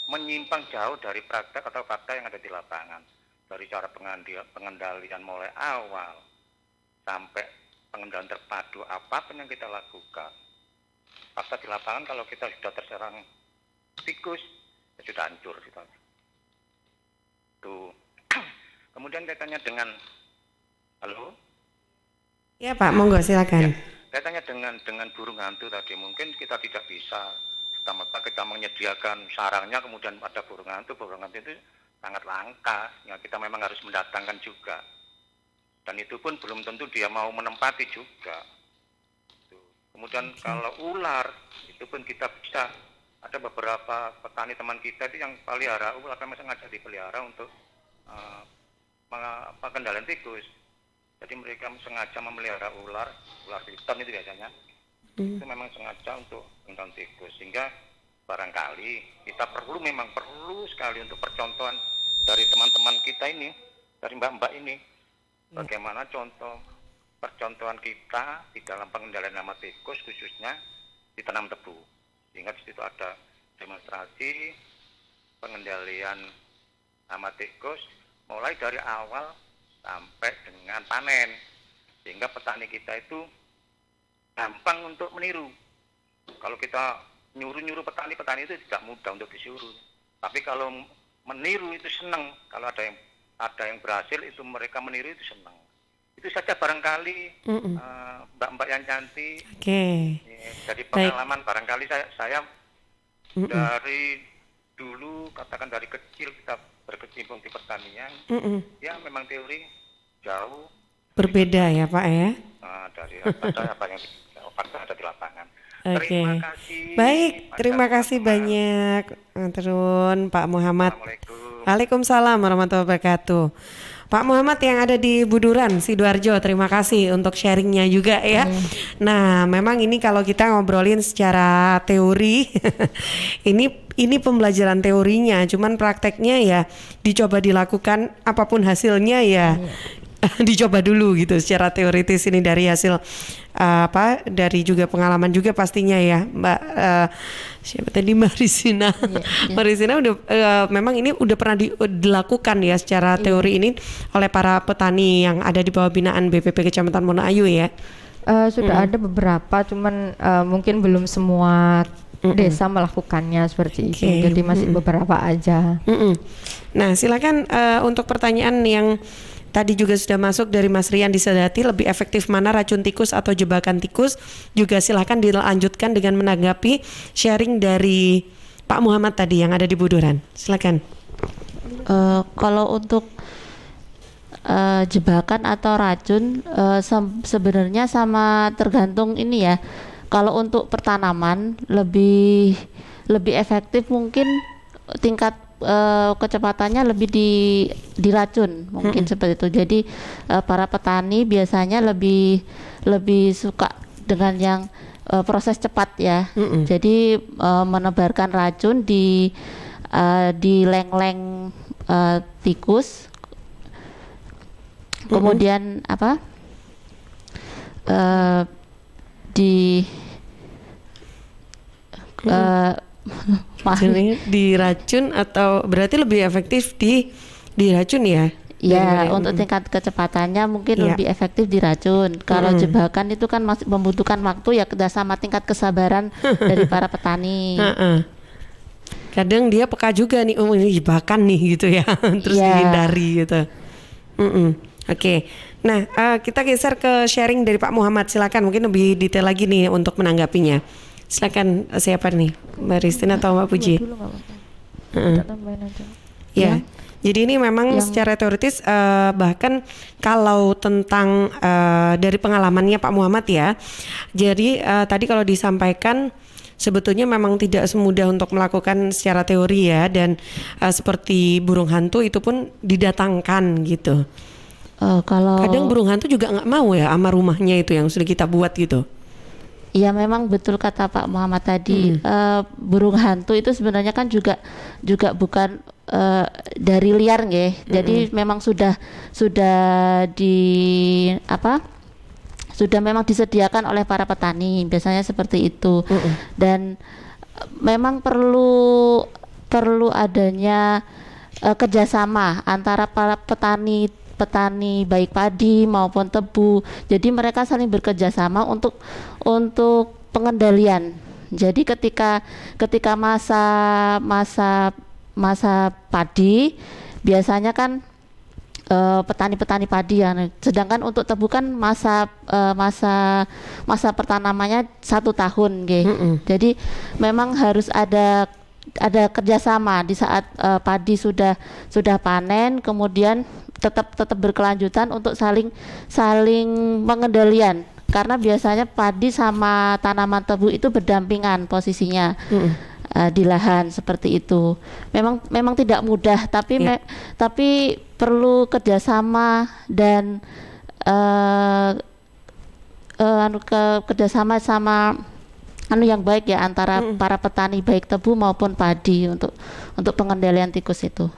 menyimpang jauh dari praktek atau fakta yang ada di lapangan. Dari cara pengendalian mulai awal sampai pengendalian terpadu apapun yang kita lakukan. Fakta di lapangan kalau kita sudah terserang tikus, ya sudah hancur. Tuh. Kemudian kaitannya dengan, halo? Ya Pak, monggo silakan. Kaitannya dengan burung hantu tadi, mungkin kita tidak bisa serta-merta kita menyediakan sarangnya kemudian ada burung hantu itu sangat langka, ya kita memang harus mendatangkan juga, dan itu pun belum tentu dia mau menempati juga. Kemudian kalau ular itu pun kita bisa, ada beberapa petani teman kita itu yang pelihara ular, memang sengaja dipelihara untuk pengendalian tikus. Jadi mereka sengaja memelihara ular piton itu biasanya, itu memang sengaja untuk pengendalian tikus, sehingga barangkali kita memang perlu sekali untuk percontohan dari teman-teman kita ini, dari mbak-mbak ini, bagaimana percontohan kita di dalam pengendalian hama tikus khususnya di tanam tebu, sehingga di situ ada demonstrasi pengendalian hama tikus mulai dari awal sampai dengan panen, sehingga petani kita itu gampang untuk meniru. Kalau kita nyuruh petani itu tidak mudah untuk disuruh, tapi kalau meniru itu senang. Kalau ada yang berhasil itu mereka meniru itu senang. Itu saja barangkali mbak-mbak yang cantik. Dari pengalaman barangkali saya dari dulu, katakan dari kecil kita berkecimpung di pertanian, ya memang teori jauh berbeda ya Pak ya. Dari apa yang fakta ada di lapangan. Oke. Baik, terima kasih banyak Turun Pak Muhammad. Waalaikumsalam warahmatullahi wabarakatuh. Pak Muhammad yang ada di Buduran, Sidoarjo, terima kasih untuk sharingnya juga ya. Nah, memang ini kalau kita ngobrolin secara teori, ini pembelajaran teorinya, cuman prakteknya ya dicoba dilakukan, apapun hasilnya ya dicoba dulu gitu secara teoritis. Ini dari hasil dari juga pengalaman juga pastinya ya Mbak siapa tadi, Marisina. Marisina udah memang ini udah pernah dilakukan ya secara teori ini oleh para petani yang ada di bawah binaan BPP Kecamatan Wonoayu ya. Sudah ada beberapa, cuman mungkin belum semua desa melakukannya seperti itu. Jadi masih beberapa aja. Nah, silakan untuk pertanyaan yang tadi juga sudah masuk dari Mas Rian di Sedati, lebih efektif mana racun tikus atau jebakan tikus? Juga silakan dilanjutkan dengan menanggapi sharing dari Pak Muhammad tadi yang ada di Buduran. Silakan. Kalau untuk jebakan atau racun sebenarnya sama tergantung ini ya. Kalau untuk pertanaman lebih efektif mungkin tingkat kecepatannya lebih diracun mungkin seperti itu. Jadi para petani biasanya lebih suka dengan yang proses cepat ya. Jadi menebarkan racun di leng-leng tikus, kemudian Jadi diracun atau berarti lebih efektif diracun ya? Ya, untuk tingkat kecepatannya mungkin lebih efektif diracun. Kalau jebakan itu kan masih membutuhkan waktu ya, sama tingkat kesabaran dari para petani. Kadang dia peka juga nih, ini jebakan nih gitu ya, terus dihindari gitu. Oke. Nah, kita geser ke sharing dari Pak Muhammad. Silakan, mungkin lebih detail lagi nih untuk menanggapinya. Silakan, siapa nih, Mbak Ristina atau Mbak Puji? Ya. Jadi ini memang secara teoritis bahkan kalau tentang dari pengalamannya Pak Muhammad ya. Jadi tadi kalau disampaikan sebetulnya memang tidak semudah untuk melakukan secara teori ya, dan seperti burung hantu itu pun didatangkan gitu. Kalau kadang burung hantu juga nggak mau ya sama rumahnya itu yang sudah kita buat gitu. Ya memang betul kata Pak Muhammad tadi, burung hantu itu sebenarnya kan juga bukan dari liar nggih. Jadi memang sudah sudah memang disediakan oleh para petani, biasanya seperti itu. Dan memang perlu adanya kerjasama antara para petani baik padi maupun tebu. Jadi mereka saling bekerjasama untuk pengendalian. Jadi ketika masa padi biasanya kan petani padi ya. Sedangkan untuk tebu kan masa pertanamannya 1 tahun, Jadi memang harus ada kerjasama di saat padi sudah panen, kemudian tetap berkelanjutan untuk saling pengendalian, karena biasanya padi sama tanaman tebu itu berdampingan posisinya di lahan seperti itu. Memang tidak mudah, tapi tapi perlu kerjasama dan kerjasama sama yang baik ya antara para petani baik tebu maupun padi untuk pengendalian tikus itu.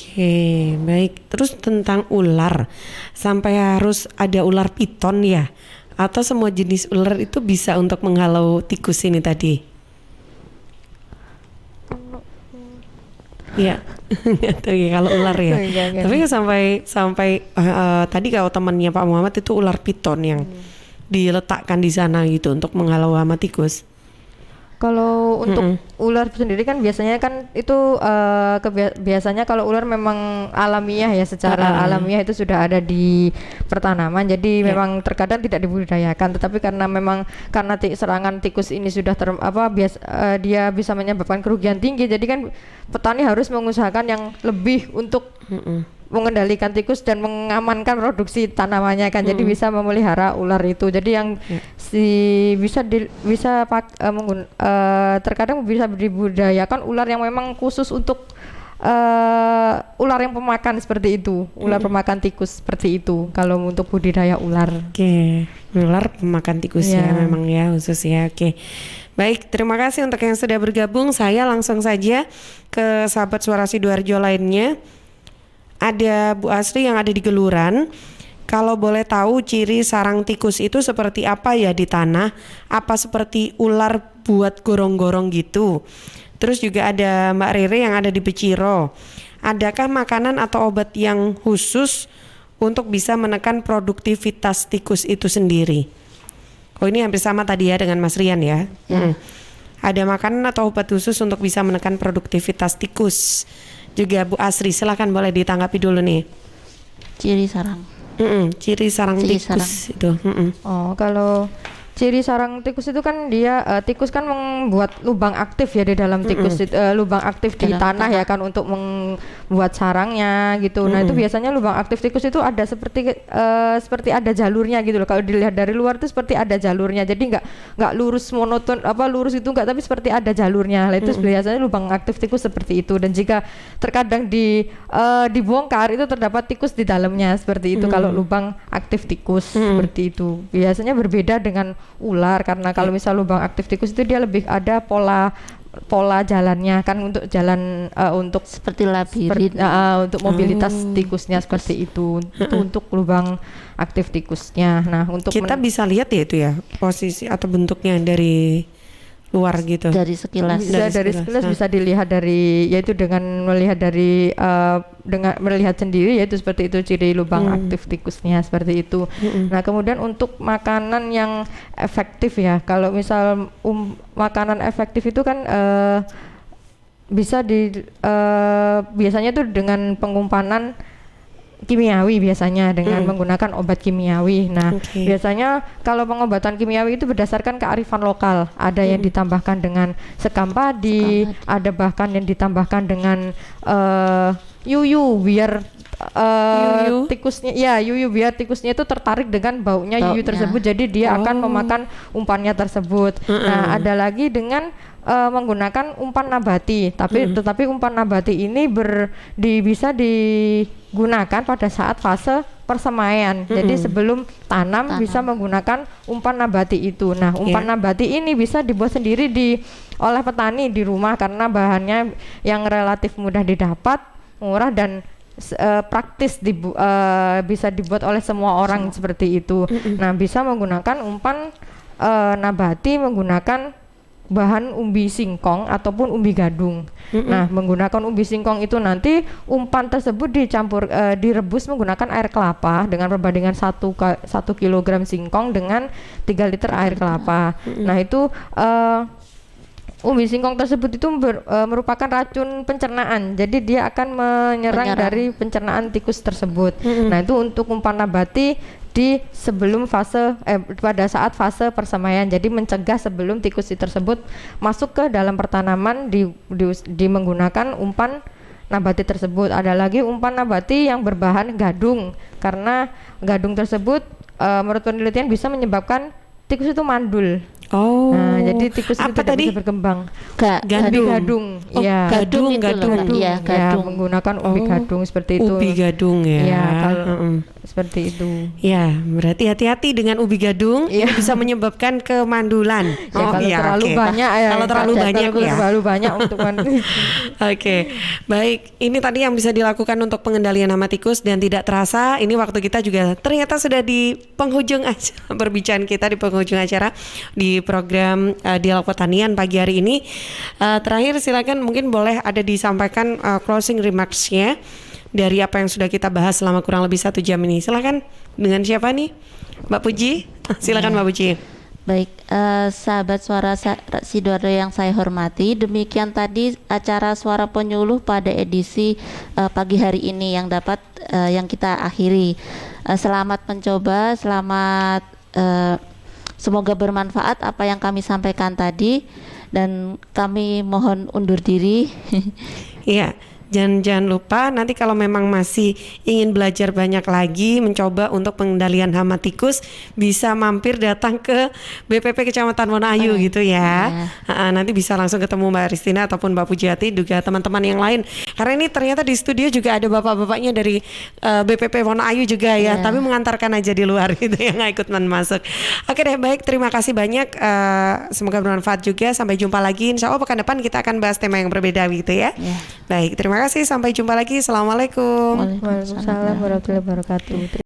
Oke, baik. Terus tentang ular, sampai harus ada ular piton ya? Atau semua jenis ular itu bisa untuk menghalau tikus ini tadi? Ya, nggak tahu ya kalau ular ya. Tapi sampai tadi kalau temannya Pak Muhammad itu ular piton yang diletakkan di sana gitu untuk menghalau hama tikus. Kalau untuk ular sendiri kan biasanya kan itu biasanya kalau ular memang alamiah ya, secara alamiah itu sudah ada di pertanaman, jadi memang terkadang tidak dibudidayakan, tetapi karena serangan tikus ini sudah dia bisa menyebabkan kerugian tinggi, jadi kan petani harus mengusahakan yang lebih untuk mengendalikan tikus dan mengamankan produksi tanamannya kan. Jadi bisa memelihara ular itu. Jadi yang terkadang bisa dibudidayakan ular yang memang khusus untuk ular yang pemakan seperti itu, ular pemakan tikus seperti itu kalau untuk budidaya ular. Oke, ular pemakan tikus ya memang ya khusus ya. Oke. Baik, terima kasih untuk yang sudah bergabung. Saya langsung saja ke sahabat Suara Sidoarjo lainnya. Ada Bu Asri yang ada di Geluran. Kalau boleh tahu ciri sarang tikus itu seperti apa ya di tanah? Apa seperti ular buat gorong-gorong gitu? Terus juga ada Mbak Rere yang ada di Beciro. Adakah makanan atau obat yang khusus untuk bisa menekan produktivitas tikus itu sendiri? Oh, ini hampir sama tadi ya dengan Mas Rian ya. Ada makanan atau obat khusus untuk bisa menekan produktivitas tikus? Juga Bu Asri, silakan boleh ditanggapi dulu nih. Ciri sarang. Ciri sarang tikus itu. Oh, kalau ciri sarang tikus itu kan dia tikus kan membuat lubang aktif ya di dalam tikus, lubang aktif di tanah ya kan untuk membuat sarangnya gitu. Nah itu biasanya lubang aktif tikus itu ada seperti ada jalurnya gitu loh. Kalau dilihat dari luar itu seperti ada jalurnya. Jadi nggak lurus monoton lurus itu nggak, tapi seperti ada jalurnya. Nah, itu biasanya lubang aktif tikus seperti itu. Dan jika terkadang dibongkar itu terdapat tikus di dalamnya seperti itu. Kalau lubang aktif tikus seperti itu. Biasanya berbeda dengan ular, karena kalau misal lubang aktif tikus itu dia lebih ada pola jalannya kan, untuk jalan untuk seperti labirin untuk mobilitas tikusnya seperti itu. Itu untuk lubang aktif tikusnya. Nah, untuk kita bisa lihat ya itu ya posisi atau bentuknya dari luar gitu. Dari sekilas. Dari sekilas bisa dilihat yaitu dengan melihat dengan melihat sendiri, yaitu seperti itu ciri lubang aktif tikusnya seperti itu. Nah, kemudian untuk makanan yang efektif ya. Kalau misal makanan efektif itu kan bisa biasanya tuh dengan pengumpanan kimiawi, biasanya dengan menggunakan obat kimiawi. Nah, biasanya kalau pengobatan kimiawi itu berdasarkan kearifan lokal. Ada yang ditambahkan dengan sekam padi, ada bahkan yang ditambahkan dengan yuyu biar tikusnya biar tikusnya itu tertarik dengan baunya yuyu tersebut. Jadi dia akan memakan umpannya tersebut. Nah, ada lagi dengan menggunakan umpan nabati, tetapi umpan nabati ini bisa digunakan pada saat fase persemaian. Jadi sebelum tanam bisa menggunakan umpan nabati itu. Nah, umpan nabati ini bisa dibuat sendiri oleh petani di rumah karena bahannya yang relatif mudah didapat, murah dan praktis bisa dibuat oleh semua orang seperti itu. Nah, bisa menggunakan umpan nabati menggunakan bahan umbi singkong ataupun umbi gadung. Nah, menggunakan umbi singkong itu nanti umpan tersebut direbus menggunakan air kelapa dengan perbandingan 1 kilogram singkong dengan 3 liter air kelapa. Nah, itu umbi singkong tersebut itu merupakan racun pencernaan, jadi dia akan menyerang dari pencernaan tikus tersebut. Nah, itu untuk umpan nabati di sebelum pada saat fase persemaian, jadi mencegah sebelum tikus tersebut masuk ke dalam pertanaman di menggunakan umpan nabati tersebut. Ada lagi umpan nabati yang berbahan gadung, karena gadung tersebut menurut penelitian bisa menyebabkan tikus itu mandul. Nah, jadi tikus itu tidak bisa berkembang. Gadung. Ya. Gadung. Ya, menggunakan umbi gadung seperti itu. Ubi gadung ya. Ya, kalau seperti itu. Ya, berarti hati-hati dengan ubi gadung, ini bisa menyebabkan kemandulan. Kalau terlalu banyak ya. Kalau terlalu banyak untuk mandul. Oke. Baik, ini tadi yang bisa dilakukan untuk pengendalian hama tikus, dan tidak terasa ini waktu kita juga ternyata sudah di penghujung perbincangan kita di penghujung acara di program Dialog Pertanian pagi hari ini. Terakhir silakan mungkin boleh ada disampaikan closing remarks-nya dari apa yang sudah kita bahas selama kurang lebih 1 jam ini. Silakan, dengan siapa nih? Mbak Puji? Silakan Mbak Puji. Baik, sahabat suara Sidoarjo yang saya hormati, demikian tadi acara Suara Penyuluh pada edisi pagi hari ini yang yang kita akhiri. Selamat mencoba, selamat semoga bermanfaat apa yang kami sampaikan tadi, dan kami mohon undur diri. Iya. Jangan lupa nanti kalau memang masih ingin belajar banyak lagi mencoba untuk pengendalian hama tikus, bisa mampir datang ke BPP Kecamatan Wonoayu gitu ya. Nanti bisa langsung ketemu Mbak Ristina ataupun Mbak Pujiati, juga teman-teman yang lain. Karena ini ternyata di studio juga ada bapak-bapaknya dari BPP Wonoayu juga ya, tapi mengantarkan aja di luar gitu yang nggak ikut masuk. Oke deh, baik, terima kasih banyak. Semoga bermanfaat juga. Sampai jumpa lagi. Insya Allah pekan depan kita akan bahas tema yang berbeda gitu ya. Baik, terima kasih. Sampai jumpa lagi. Assalamualaikum. Waalaikumsalam warahmatullahi wabarakatuh.